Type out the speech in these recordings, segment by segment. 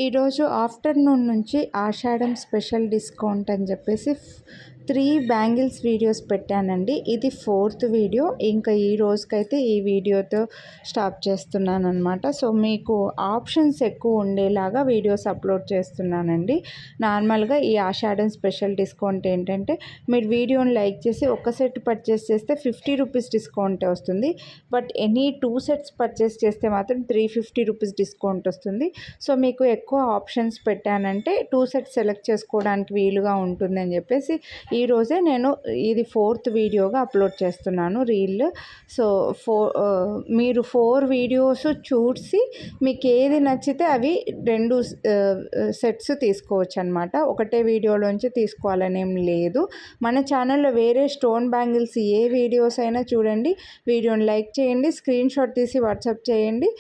ఈరోజు ఆఫ్టర్నూన్ నుంచి ఆషాఢం special discount అని చెప్పేసి 3 బ్యాంగిల్స్ వీడియోస్ పెట్టానండి. ఇది 4th వీడియో. ఇంకా ఈ రోజుకైతే ఈ వీడియోతో స్టాప్ చేస్తున్నాను అనమాట. సో మీకు ఆప్షన్స్ ఎక్కువ ఉండేలాగా వీడియోస్ అప్లోడ్ చేస్తున్నానండి. నార్మల్గా ఈ ఆషాఢం స్పెషల్ డిస్కౌంట్ ఏంటంటే, మీరు వీడియోని లైక్ చేసి ఒక సెట్ పర్చేస్ చేస్తే 50 రూపీస్ డిస్కౌంట్ వస్తుంది. బట్ ఎనీ 2 సెట్స్ పర్చేస్ చేస్తే మాత్రం 350 రూపీస్ డిస్కౌంట్ వస్తుంది. సో మీకు ఎక్కువ ఆప్షన్స్ పెట్టానంటే 2 సెట్స్ సెలెక్ట్ చేసుకోవడానికి వీలుగా ఉంటుందని చెప్పేసి ఈరోజే నేను ఇది 4th వీడియోగా అప్లోడ్ చేస్తున్నాను రీల్. సో మీరు 4 వీడియోస్ చూసి మీకు ఏది నచ్చితే అవి 2 సెట్స్ తీసుకోవచ్చు అనమాట. ఒకటే వీడియోలోంచి తీసుకోవాలనేం లేదు. మన ఛానల్లో వేరే స్టోన్ బ్యాంగిల్స్ ఏ వీడియోస్ అయినా చూడండి, వీడియోని లైక్ చేయండి, స్క్రీన్ షాట్ తీసి వాట్సాప్ చేయండి.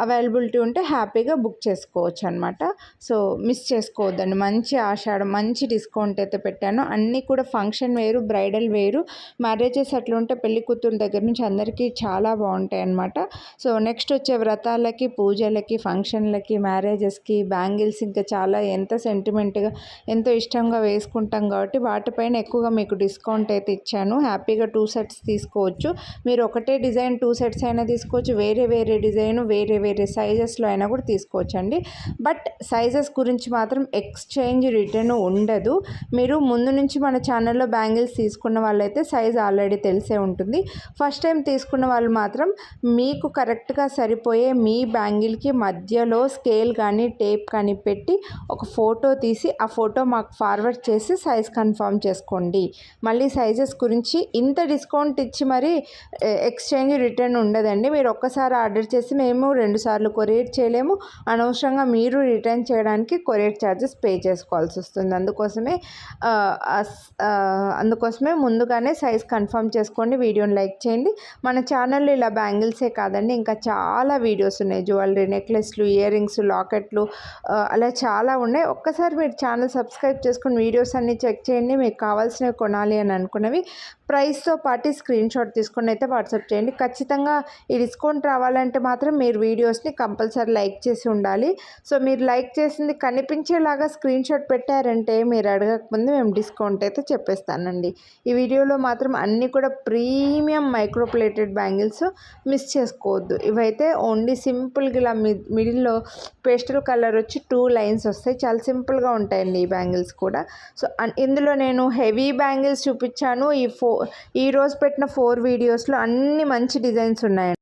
అవైలబిలిటీ ఉంటే హ్యాపీగా బుక్ చేసుకోవచ్చు అనమాట. సో మిస్ చేసుకోవద్దండి. మంచి ఆషాఢం మంచి డిస్కౌంట్ అయితే పెట్టాను. అన్నీ కూడా ఫంక్షన్ వేరు, బ్రైడల్ వేరు, మ్యారేజెస్ అట్లా ఉంటే పెళ్లి కూతురు దగ్గర నుంచి అందరికీ చాలా బాగుంటాయి అనమాట. సో నెక్స్ట్ వచ్చే వ్రతాలకి, పూజలకి, ఫంక్షన్లకి, మ్యారేజెస్కి బ్యాంగిల్స్ ఇంకా చాలా ఎంత సెంటిమెంట్గా ఎంతో ఇష్టంగా వేసుకుంటాం కాబట్టి వాటిపైన ఎక్కువగా మీకు డిస్కౌంట్ అయితే ఇచ్చాను. హ్యాపీగా 2 సెట్స్ తీసుకోవచ్చు. మీరు ఒకటే డిజైన్ 2 సెట్స్ అయినా తీసుకోవచ్చు, వేరే వేరే డిజైన్ వేరే వేరే సైజెస్లో అయినా కూడా తీసుకోవచ్చండి. బట్ సైజెస్ గురించి మాత్రం ఎక్స్చేంజ్ రిటర్న్ ఉండదు. మీరు ముందు నుంచి మన ఛానల్లో బ్యాంగిల్స్ తీసుకున్న వాళ్ళైతే సైజ్ ఆల్రెడీ తెలిసే ఉంటుంది. ఫస్ట్ టైం తీసుకున్న వాళ్ళు మాత్రం మీకు కరెక్ట్గా సరిపోయే మీ బ్యాంగిల్కి మధ్యలో స్కేల్ కానీ టేప్ కానీ పెట్టి ఒక ఫోటో తీసి ఆ ఫోటో మాకు ఫార్వర్డ్ చేసి సైజ్ కన్ఫర్మ్ చేసుకోండి. మళ్ళీ సైజెస్ గురించి ఇంత డిస్కౌంట్ ఇచ్చి మరి ఎక్స్చేంజ్ రిటర్న్ ఉండదండి. మీరు ఒక్కసారి ఆర్డర్ చేసి మేము 2 సార్లు కొరియర్ చేయలేము. అనవసరంగా మీరు రిటర్న్ చేయడానికి కొరియర్ ఛార్జెస్ పే చేసుకోవాల్సి వస్తుంది. అందుకోసమే ముందుగానే సైజ్ కన్ఫర్మ్ చేసుకోండి. వీడియోని లైక్ చేయండి. మన ఛానల్లో ఇలా బ్యాంగిల్సే కాదండి, ఇంకా చాలా వీడియోస్ ఉన్నాయి. జ్యువెలరీ, నెక్లెస్లు, ఇయర్ రింగ్స్, లాకెట్లు, అలా చాలా ఉన్నాయి. ఒక్కసారి మీరు ఛానల్ సబ్స్క్రైబ్ చేసుకుని వీడియోస్ అన్నీ చెక్ చేయండి. మీకు కావాల్సినవి కొనాలి అని అనుకున్నవి ప్రైస్తో పాటు స్క్రీన్ షాట్ తీసుకొని అయితే వాట్సాప్ చేయండి. ఖచ్చితంగా ఈ డిస్కౌంట్ రావాలంటే మాత్రం మీరు వీడియోస్ని కంపల్సరీ లైక్ చేసి ఉండాలి. సో మీరు లైక్ చేసింది కనిపించేలాగా స్క్రీన్ షాట్ పెట్టారంటే మీరు అడగకముందు మేము డిస్కౌంట్ అయితే చెప్పేస్తానండి. ఈ వీడియోలో మాత్రం అన్నీ కూడా premium micro plated bangles, miss చేసుకోవద్దు. ఇవైతే ఓన్లీ సింపుల్గా ఇలా మిడిల్లో పేస్టల్ కలర్ వచ్చి 2 లైన్స్ వస్తాయి. చాలా సింపుల్గా ఉంటాయండి ఈ బ్యాంగిల్స్ కూడా. సో ఇందులో నేను హెవీ బ్యాంగిల్స్ చూపించాను. ఈ రోజు పెట్టిన 4 వీడియోస్లో అన్ని మంచి డిజైన్స్ ఉన్నాయండి.